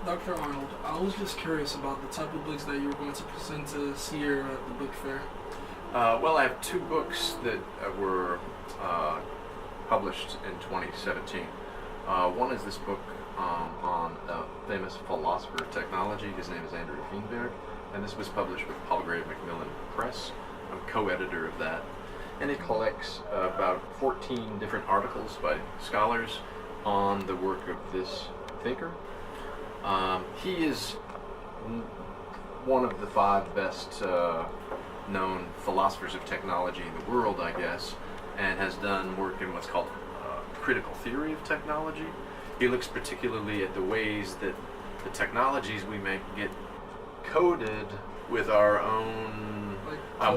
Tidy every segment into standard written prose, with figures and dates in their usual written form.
Dr. Arnold, I was just curious about the type of books that you were going to present to us here at the book fair. Well, I have two books that were published in 2017. One is this book on a famous philosopher of technology. His name is Andrew Feenberg, and this was published with Palgrave Macmillan Press. I'm co-editor of that, and it collects about 14 different articles by scholars on the work of this thinker. He is one of the 5 best known philosophers of technology in the world, I guess, and has done work in what's called critical theory of technology. He looks particularly at the ways that the technologies we make get coded with our own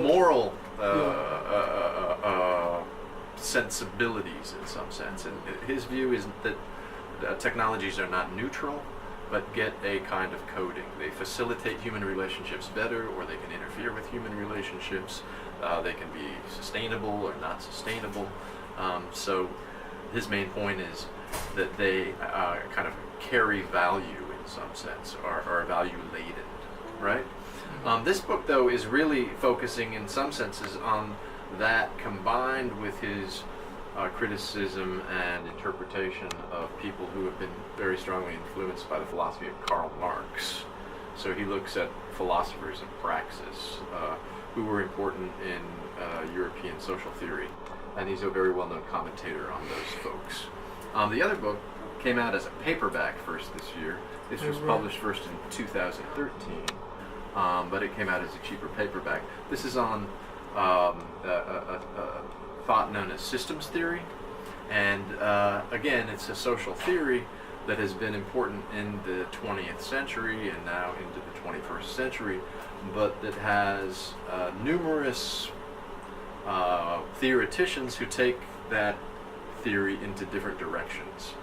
moral sensibilities in some sense. And his view is that technologies are not neutral, but get a kind of coding. They facilitate human relationships better, or they can interfere with human relationships. They can be sustainable or not sustainable. So his main point is that they kind of carry value in some sense, are value laden, right? This book, though, is really focusing in some senses on that, combined with his criticism and interpretation of people who have been very strongly influenced by the philosophy of Karl Marx. So he looks at philosophers of praxis who were important in European social theory, and he's a very well-known commentator on those folks. The other book came out as a paperback first this year. This was published first in 2013, but it came out as a cheaper paperback. This is on thought known as systems theory, and again, it's a social theory that has been important in the 20th century and now into the 21st century, but that has numerous theoreticians who take that theory into different directions.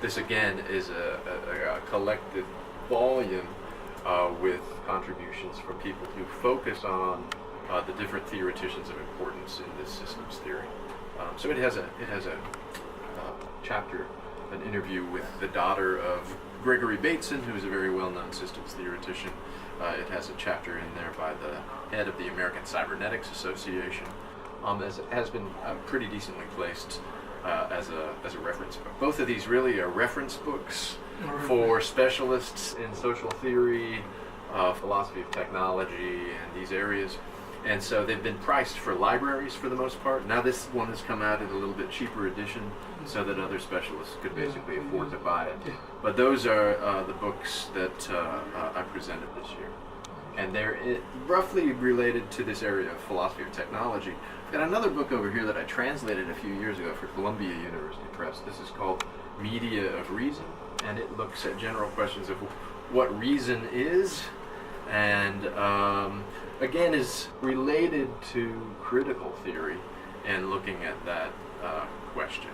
This again is a collected volume with contributions from people who focus on the different theoreticians of importance in this systems theory. So it has a chapter, an interview with the daughter of Gregory Bateson, who is a very well-known systems theoretician. It has a chapter in there by the head of the American Cybernetics Association. It has been pretty decently placed as a reference book. Both of these really are reference books for specialists in social theory, philosophy of technology, and these areas. And so they've been priced for libraries for the most part. Now this one has come out in a little bit cheaper edition so that other specialists could basically afford to buy it. But those are the books that I presented this year. And they're roughly related to this area of philosophy of technology. I've got another book over here that I translated a few years ago for Columbia University Press. This is called Media of Reason, and it looks at general questions of what reason is, and again is related to critical theory and looking at that question.